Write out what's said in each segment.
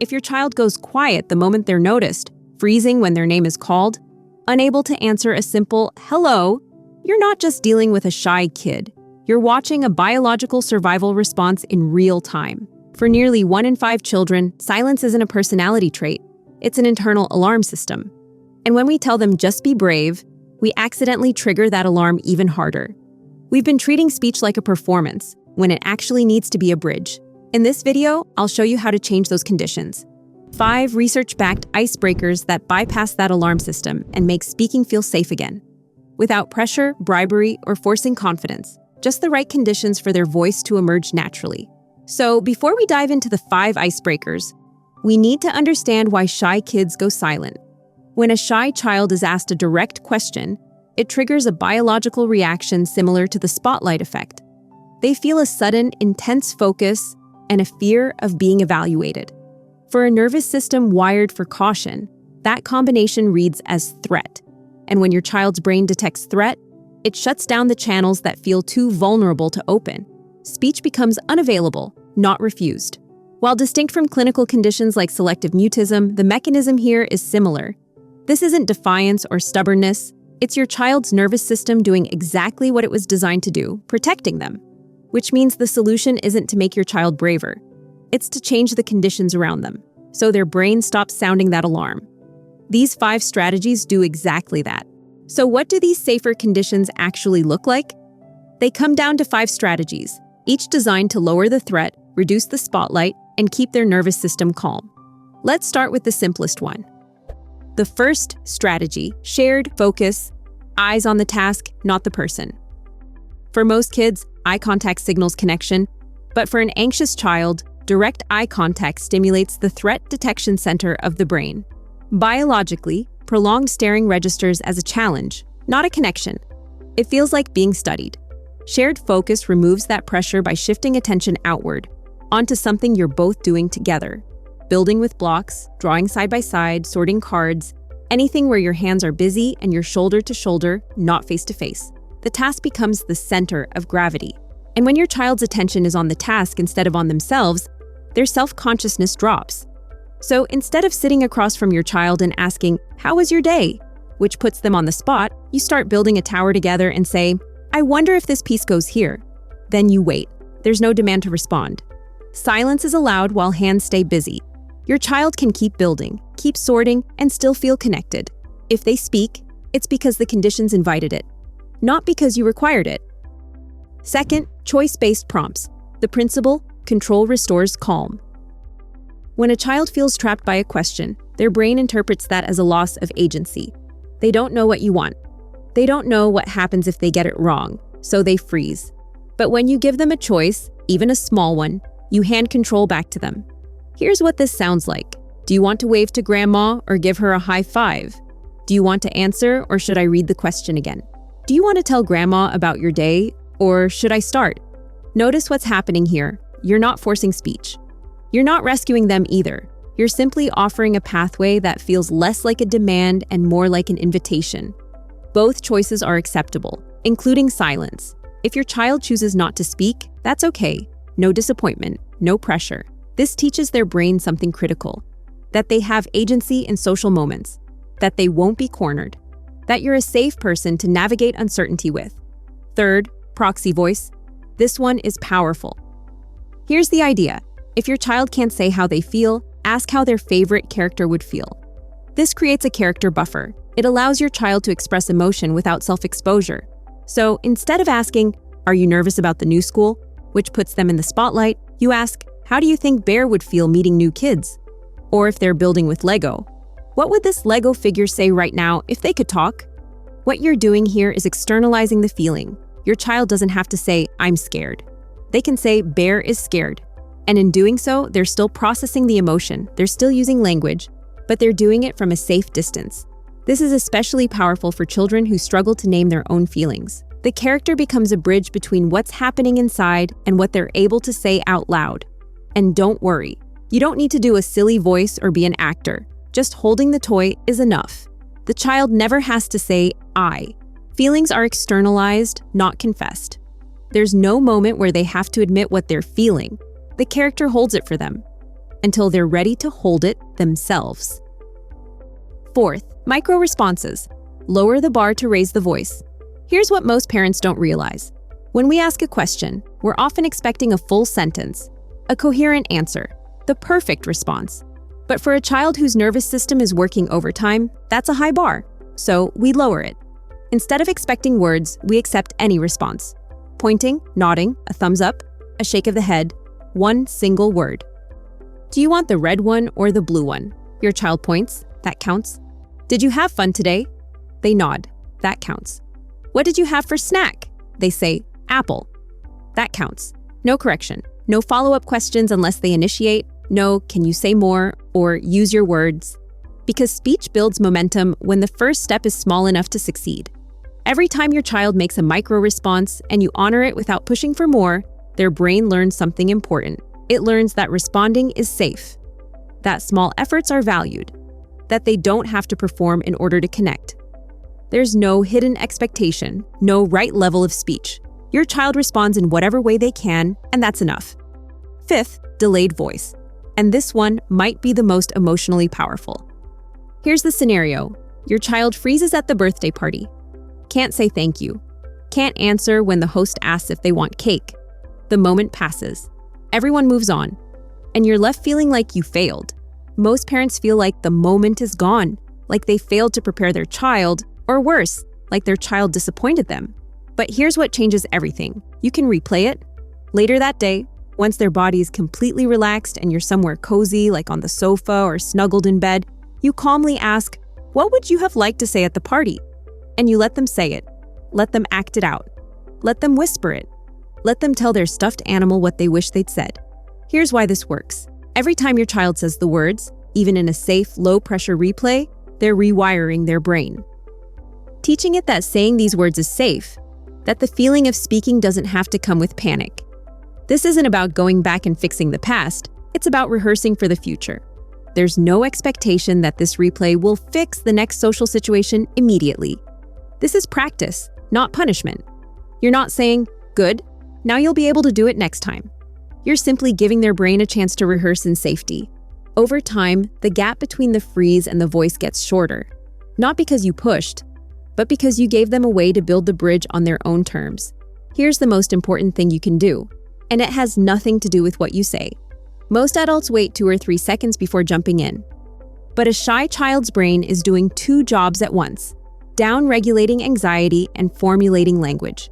If your child goes quiet the moment they're noticed, freezing when their name is called, unable to answer a simple hello, you're not just dealing with a shy kid. You're watching a biological survival response in real time. For nearly 1 in 5 children, silence isn't a personality trait. It's an internal alarm system. And when we tell them just be brave, we accidentally trigger that alarm even harder. We've been treating speech like a performance, when it actually needs to be a bridge. In this video, I'll show you how to change those conditions. 5 research-backed icebreakers that bypass that alarm system and make speaking feel safe again. Without pressure, bribery, or forcing confidence. Just the right conditions for their voice to emerge naturally. So, before we dive into the 5 icebreakers, we need to understand why shy kids go silent. When a shy child is asked a direct question, it triggers a biological reaction similar to the spotlight effect. They feel a sudden, intense focus and a fear of being evaluated. For a nervous system wired for caution, that combination reads as threat. And when your child's brain detects threat, it shuts down the channels that feel too vulnerable to open. Speech becomes unavailable, not refused. While distinct from clinical conditions like selective mutism, the mechanism here is similar. This isn't defiance or stubbornness. It's your child's nervous system doing exactly what it was designed to do, protecting them. Which means the solution isn't to make your child braver. It's to change the conditions around them, so their brain stops sounding that alarm. These 5 strategies do exactly that. So what do these safer conditions actually look like? They come down to 5 strategies, each designed to lower the threat, reduce the spotlight, and keep their nervous system calm. Let's start with the simplest one. The first strategy, shared focus, eyes on the task, not the person. For most kids, eye contact signals connection, but for an anxious child, direct eye contact stimulates the threat detection center of the brain. Biologically, prolonged staring registers as a challenge, not a connection. It feels like being studied. Shared focus removes that pressure by shifting attention outward, onto something you're both doing together. Building with blocks, drawing side by side, sorting cards, anything where your hands are busy and you're shoulder to shoulder, not face to face. The task becomes the center of gravity. And when your child's attention is on the task instead of on themselves, their self-consciousness drops. So instead of sitting across from your child and asking, "How was your day?" which puts them on the spot, you start building a tower together and say, "I wonder if this piece goes here." Then you wait. There's no demand to respond. Silence is allowed while hands stay busy. Your child can keep building, keep sorting, and still feel connected. If they speak, it's because the conditions invited it, not because you required it. Second, choice-based prompts. The principle, control restores calm. When a child feels trapped by a question, their brain interprets that as a loss of agency. They don't know what you want. They don't know what happens if they get it wrong, so they freeze. But when you give them a choice, even a small one, you hand control back to them. Here's what this sounds like. Do you want to wave to grandma or give her a high five? Do you want to answer or should I read the question again? Do you want to tell grandma about your day or should I start? Notice what's happening here. You're not forcing speech. You're not rescuing them either. You're simply offering a pathway that feels less like a demand and more like an invitation. Both choices are acceptable, including silence. If your child chooses not to speak, that's okay. No disappointment, no pressure. This teaches their brain something critical, that they have agency in social moments, that they won't be cornered, that you're a safe person to navigate uncertainty with. Third, proxy voice. This one is powerful. Here's the idea. If your child can't say how they feel, ask how their favorite character would feel. This creates a character buffer. It allows your child to express emotion without self-exposure. So instead of asking, "Are you nervous about the new school?" which puts them in the spotlight, you ask, "How do you think Bear would feel meeting new kids?" Or if they're building with Lego, "What would this Lego figure say right now if they could talk?" What you're doing here is externalizing the feeling. Your child doesn't have to say, "I'm scared." They can say, "Bear is scared." And in doing so, they're still processing the emotion. They're still using language, but they're doing it from a safe distance. This is especially powerful for children who struggle to name their own feelings. The character becomes a bridge between what's happening inside and what they're able to say out loud. And don't worry, you don't need to do a silly voice or be an actor. Just holding the toy is enough. The child never has to say, "I." Feelings are externalized, not confessed. There's no moment where they have to admit what they're feeling. The character holds it for them. until they're ready to hold it themselves. Fourth, micro-responses. Lower the bar to raise the voice. Here's what most parents don't realize. When we ask a question, we're often expecting a full sentence, a coherent answer, the perfect response. But for a child whose nervous system is working overtime, that's a high bar, so we lower it. Instead of expecting words, we accept any response. Pointing, nodding, a thumbs up, a shake of the head, one single word. Do you want the red one or the blue one? Your child points, that counts. Did you have fun today? They nod, that counts. What did you have for snack? They say, apple. That counts. No correction. No follow-up questions unless they initiate. No, can you say more? Or use your words. Because speech builds momentum when the first step is small enough to succeed. Every time your child makes a micro-response and you honor it without pushing for more, their brain learns something important. It learns that responding is safe, that small efforts are valued, that they don't have to perform in order to connect. There's no hidden expectation, no right level of speech. Your child responds in whatever way they can, and that's enough. Fifth, delayed voice. And this one might be the most emotionally powerful. Here's the scenario. Your child freezes at the birthday party. Can't say thank you. Can't answer when the host asks if they want cake. The moment passes. Everyone moves on. And you're left feeling like you failed. Most parents feel like the moment is gone, like they failed to prepare their child, or worse, like their child disappointed them. But here's what changes everything. You can replay it. Later that day, once their body is completely relaxed and you're somewhere cozy, like on the sofa or snuggled in bed, you calmly ask, "What would you have liked to say at the party?" And you let them say it. Let them act it out. Let them whisper it. Let them tell their stuffed animal what they wish they'd said. Here's why this works. Every time your child says the words, even in a safe, low-pressure replay, they're rewiring their brain. Teaching it that saying these words is safe, that the feeling of speaking doesn't have to come with panic. This isn't about going back and fixing the past, it's about rehearsing for the future. There's no expectation that this replay will fix the next social situation immediately. This is practice, not punishment. You're not saying, "Good, now you'll be able to do it next time." You're simply giving their brain a chance to rehearse in safety. Over time, the gap between the freeze and the voice gets shorter. Not because you pushed, but because you gave them a way to build the bridge on their own terms. Here's the most important thing you can do, and it has nothing to do with what you say. Most adults wait 2 or 3 seconds before jumping in. But a shy child's brain is doing 2 jobs at once, down-regulating anxiety and formulating language.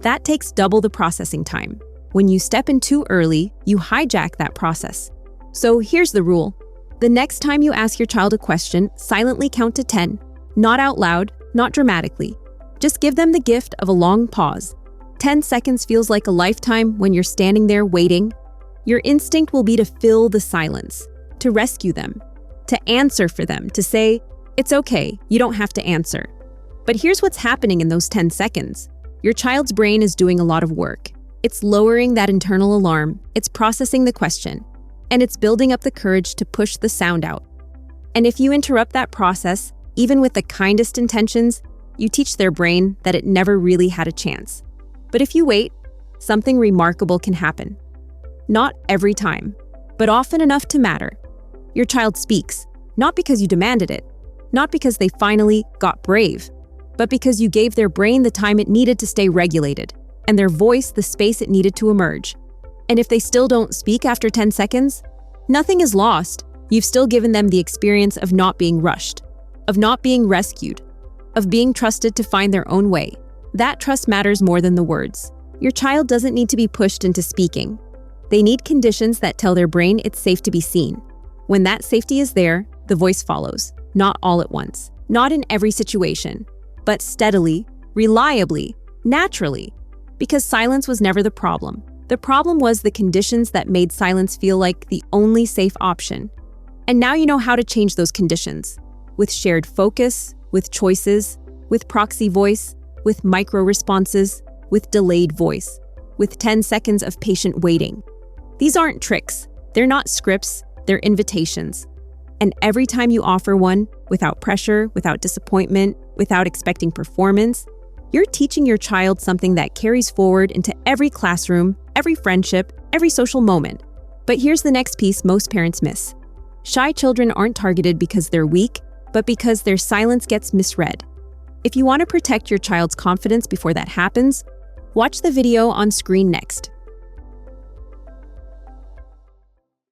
That takes double the processing time. When you step in too early, you hijack that process. So here's the rule. The next time you ask your child a question, silently count to 10, not out loud, not dramatically. Just give them the gift of a long pause. 10 seconds feels like a lifetime when you're standing there waiting. Your instinct will be to fill the silence, to rescue them, to answer for them, to say, "It's okay, you don't have to answer." But here's what's happening in those 10 seconds. Your child's brain is doing a lot of work. It's lowering that internal alarm, it's processing the question, and it's building up the courage to push the sound out. And if you interrupt that process, even with the kindest intentions, you teach their brain that it never really had a chance. But if you wait, something remarkable can happen. Not every time, but often enough to matter. Your child speaks, not because you demanded it, not because they finally got brave, but because you gave their brain the time it needed to stay regulated, and their voice the space it needed to emerge. And if they still don't speak after 10 seconds, nothing is lost. You've still given them the experience of not being rushed, of not being rescued, of being trusted to find their own way. That trust matters more than the words. Your child doesn't need to be pushed into speaking. They need conditions that tell their brain it's safe to be seen. When that safety is there, the voice follows, not all at once, not in every situation, but steadily, reliably, naturally, because silence was never the problem. The problem was the conditions that made silence feel like the only safe option. And now you know how to change those conditions, with shared focus, with choices, with proxy voice, with micro-responses, with delayed voice, with 10 seconds of patient waiting. These aren't tricks. They're not scripts. They're invitations. And every time you offer one, without pressure, without disappointment, without expecting performance, you're teaching your child something that carries forward into every classroom, every friendship, every social moment. But here's the next piece most parents miss. Shy children aren't targeted because they're weak, but because their silence gets misread. If you want to protect your child's confidence before that happens, watch the video on screen next.